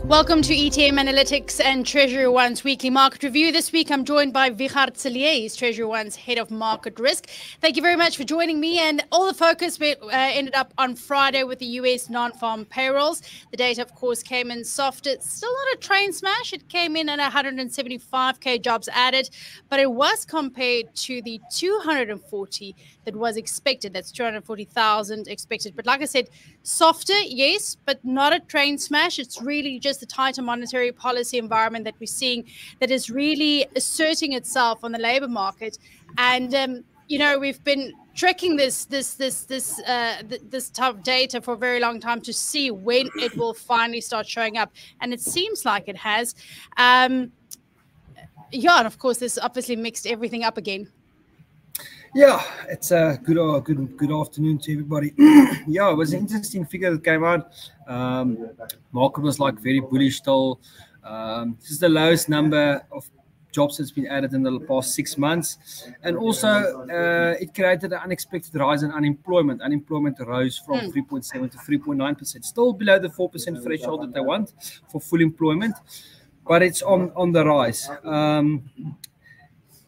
Welcome to ETM Analytics and Treasury One's weekly market review. This week, I'm joined by Vichard Cilliers, Treasury One's head of market risk. Thank you very much for joining me. And all the focus ended up on Friday with the US non-farm payrolls. The data, of course, came in soft. It's still not a train smash. It came in at 175K jobs added, but it was compared to the 240 that was expected. That's 240,000 expected. But like I said, softer, yes, but not a train smash. It's really just the tighter monetary policy environment that we're seeing that is really asserting itself on the labor market. And we've been tracking this type of data for a very long time to see when it will finally start showing up, and it seems like it has. And of course, this obviously mixed everything up again. Yeah, it's a good afternoon to everybody. Yeah, it was an interesting figure that came out. Market was very bullish still. This is the lowest number of jobs that's been added in the past 6 months. And also, it created an unexpected rise in unemployment. Unemployment rose from 3.7 to 3.9%. Still below the 4% threshold that they want for full employment, but it's on the rise.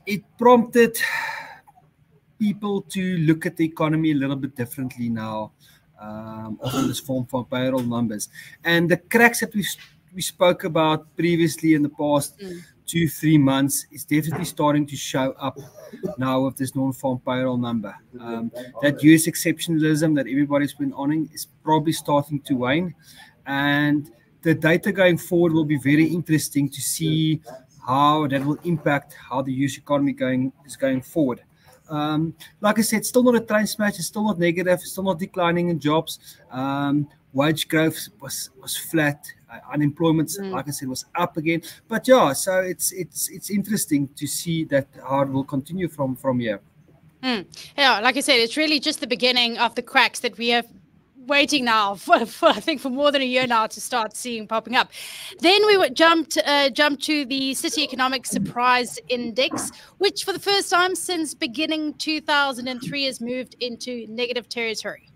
It prompted people to look at the economy a little bit differently now, on this form for payroll numbers. And the cracks that we spoke about previously in the past 2-3 months is definitely starting to show up now with this non-farm payroll number. That US exceptionalism that everybody's been owning is probably starting to wane. And the data going forward will be very interesting to see how that will impact how the US economy is going forward. Like I said, still not a train smash. It's still not negative. It's still not declining in jobs. Wage growth was flat. Unemployment, like I said, was up again. But yeah, so it's interesting to see that how it will continue from here. Yeah, like I said, it's really just the beginning of the cracks that we have waiting now for I think for more than a year now to start seeing popping up. Then we would jump to the City Economic Surprise Index, which for the first time since beginning 2003 has moved into negative territory.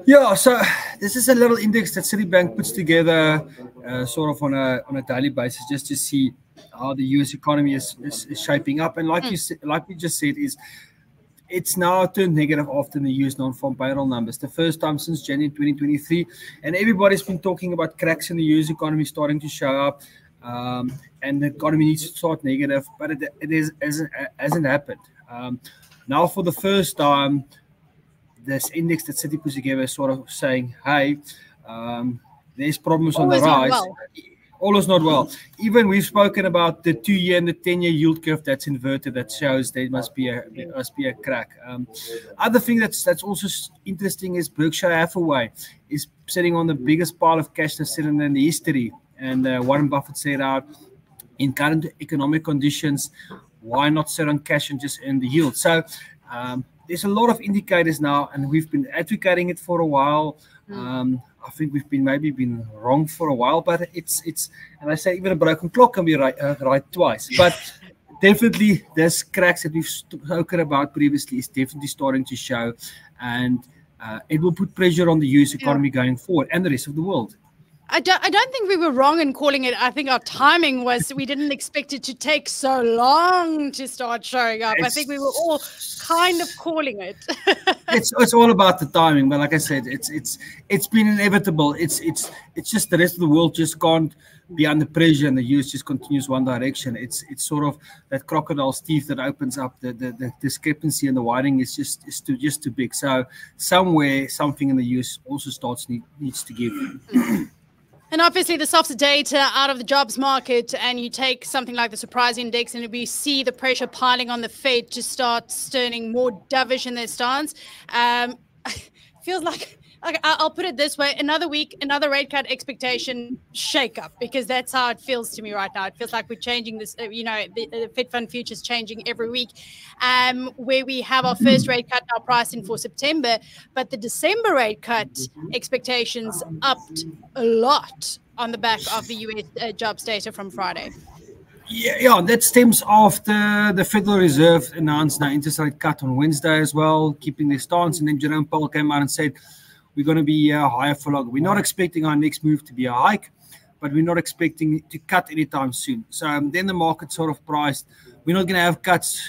Yeah, so this is a little index that Citibank puts together sort of on a daily basis just to see how the US economy is shaping up. And like we just said, it's now turned negative after the US non-farm payroll numbers, the first time since January 2023. And everybody's been talking about cracks in the US economy starting to show up, and the economy needs to start negative, but it hasn't happened. Now, for the first time, this index that Citi puts together is sort of saying, hey, there's problems on the rise. All is not well. Even we've spoken about the 2-year and the 10-year yield curve that's inverted. That shows there must be a crack. Other thing that's also interesting is Berkshire Hathaway is sitting on the biggest pile of cash that's sitting in the history. And Warren Buffett said out, in current economic conditions, why not sit on cash and just earn the yield? So there's a lot of indicators now, and we've been advocating it for a while. I think we've been wrong for a while, but it's and I say even a broken clock can be right twice. But definitely this cracks that we've spoken about previously is definitely starting to show, and it will put pressure on the US economy going forward and the rest of the world. I don't think we were wrong in calling it. I think our timing was we didn't expect it to take so long to start showing up. I think we were all kind of calling it. it's all about the timing, but like I said, it's been inevitable. It's just the rest of the world just can't be under pressure, and the US just continues one direction. It's sort of that crocodile's teeth that opens up. The discrepancy and the widening is just too big. So somewhere something in the US also needs to give. And obviously the softer data out of the jobs market, and you take something like the surprise index, and we see the pressure piling on the Fed to start turning more dovish in their stance. Feels like I'll put it this way: another week, another rate cut expectation shakeup, because that's how it feels to me right now. It feels like we're changing this. The Fed Fund futures changing every week, where we have our first rate cut now priced in for September, but the December rate cut expectations upped a lot on the back of the US jobs data from Friday. Yeah, that stems after the Federal Reserve announced an interest rate cut on Wednesday as well, keeping their stance. And then Jerome Powell came out and said, we're going to be higher for longer. We're not expecting our next move to be a hike, but we're not expecting to cut anytime soon. So then the market sort of priced, we're not going to have cuts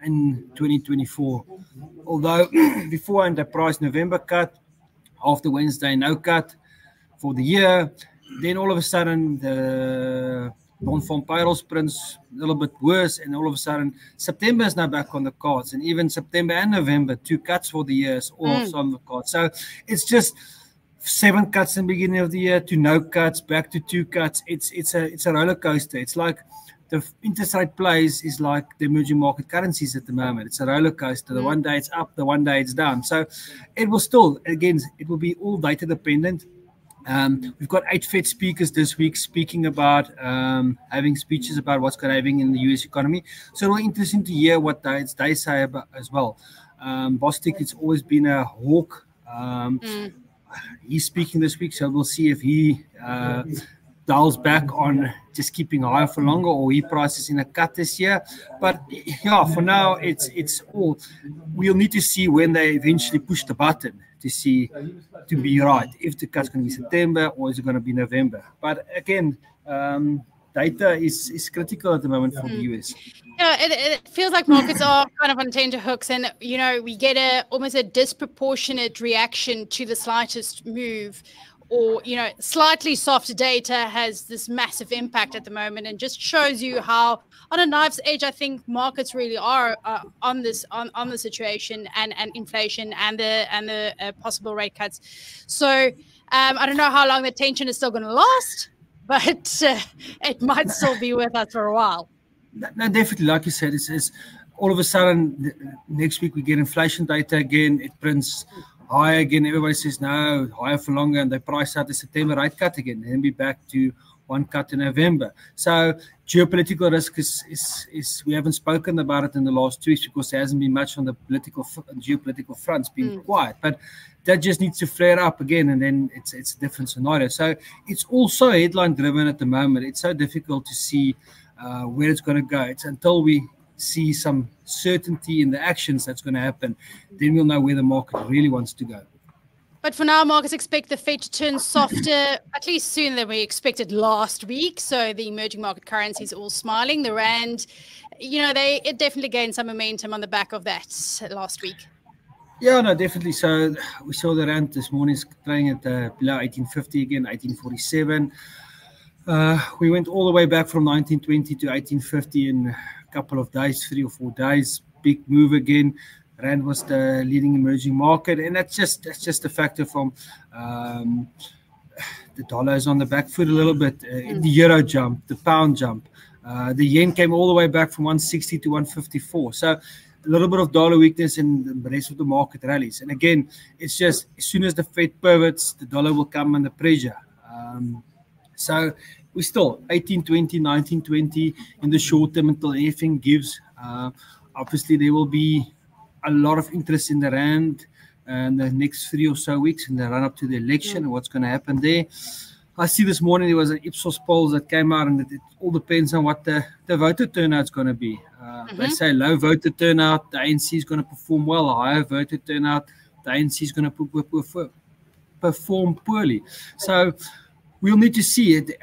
in 2024. Although beforehand they priced November cut, after Wednesday no cut for the year. Then all of a sudden the non-farm payroll prints a little bit worse, and all of a sudden September is now back on the cards, and even September and November, 2 cuts for the year is also on the cards. So it's just 7 cuts in the beginning of the year to no cuts, back to 2 cuts. It's a roller coaster. It's like the interest rate plays is like the emerging market currencies at the moment. It's a roller coaster. The one day it's up, the one day it's down. So it will still, again, it will be all data dependent. We've got 8 Fed speakers this week speaking about having speeches about what's going to happen in the US economy. So it'll be interesting to hear what they say about as well. Bostic, it's always been a hawk. He's speaking this week, so we'll see if he dials back on just keeping higher for longer, or he prices in a cut this year. But yeah, for now, it's all. We'll need to see when they eventually push the button to see, to be right, if the cut's going to be September or is it going to be November. But again, data is critical at the moment for the US. Yeah, it feels like markets are kind of on tenterhooks, and we get almost a disproportionate reaction to the slightest move, or slightly softer data has this massive impact at the moment, and just shows you how on a knife's edge I think markets really are on the situation and inflation and the possible rate cuts. So I don't know how long the tension is still going to last, but it might still be with us for a while. No, definitely, like you said, it's all of a sudden next week we get inflation data again. It prints higher again. Everybody says no, higher for longer, and they price out the September rate cut again. Then be back to 1 cut in November. So geopolitical risk is we haven't spoken about it in the last 2 weeks because there hasn't been much on the geopolitical fronts, been quiet. But that just needs to flare up again, and then it's a different scenario. So it's also headline driven at the moment. It's so difficult to see where it's going to go. It's until we see some certainty in the actions that's going to happen, then we'll know where the market really wants to go. But for now, markets expect the Fed to turn softer, at least sooner than we expected last week. So the emerging market currencies are all smiling. The Rand, it definitely gained some momentum on the back of that last week. Yeah, no, definitely. So we saw the Rand this morning is trading at below 1850 again, 1847. We went all the way back from 1920 to 1850 in a couple of days, 3 or 4 days. Big move again. Rand was the leading emerging market, and that's just a factor from the dollar is on the back foot a little bit. The euro jumped, the pound jumped. The yen came all the way back from 160 to 154. So a little bit of dollar weakness, and the rest of the market rallies. And again, it's just as soon as the Fed pivots, the dollar will come under pressure. So we still 1820, 1920 in the short term until anything gives. Obviously, there will be a lot of interest in the Rand and the next 3 or so weeks in the run up to the election and what's going to happen there. I see this morning there was an Ipsos poll that came out, and it all depends on what the voter turnout is going to be. They say low voter turnout, the ANC is going to perform well. Higher voter turnout, the ANC is going to perform poorly. So we'll need to see it.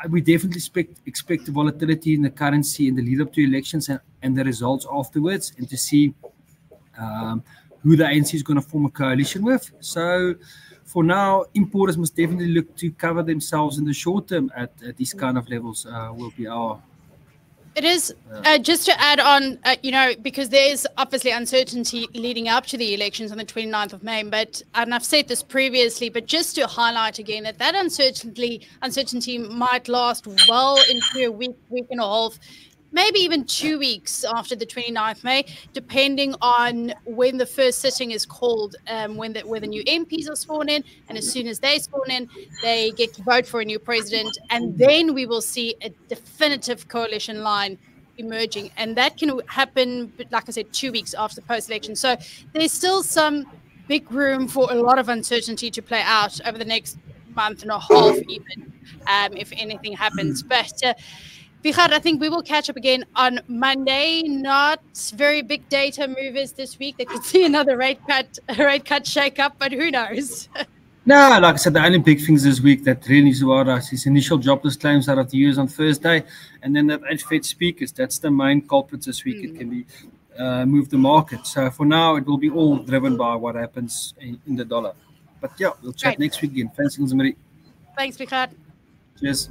We definitely expect the volatility in the currency in the lead up to elections and the results afterwards, and to see who the ANC is going to form a coalition with. So for now, importers must definitely look to cover themselves in the short term at these kind of levels will be our... It is. Just to add on, because there's obviously uncertainty leading up to the elections on the 29th of May, and I've said this previously, but just to highlight again that uncertainty might last well into a week and a half, maybe even 2 weeks after the 29th of May, depending on when the first sitting is called, when the new MPs are sworn in. And as soon as they're sworn in, they get to vote for a new president. And then we will see a definitive coalition line emerging. And that can happen, like I said, 2 weeks after the post-election. So there's still some big room for a lot of uncertainty to play out over the next month and a half even, if anything happens. But Vichard, I think we will catch up again on Monday. Not very big data movers this week. They could see another rate cut shake up, but who knows? No, like I said, the only big things this week that really needs to worry us is initial jobless claims out of the US on Thursday, and then that Fed speakers. That's the main culprits this week. It can be move the market. So for now, it will be all driven by what happens in the dollar. But yeah, we'll chat next week again. Thanks, Marie. Thanks, Vichard. Cheers.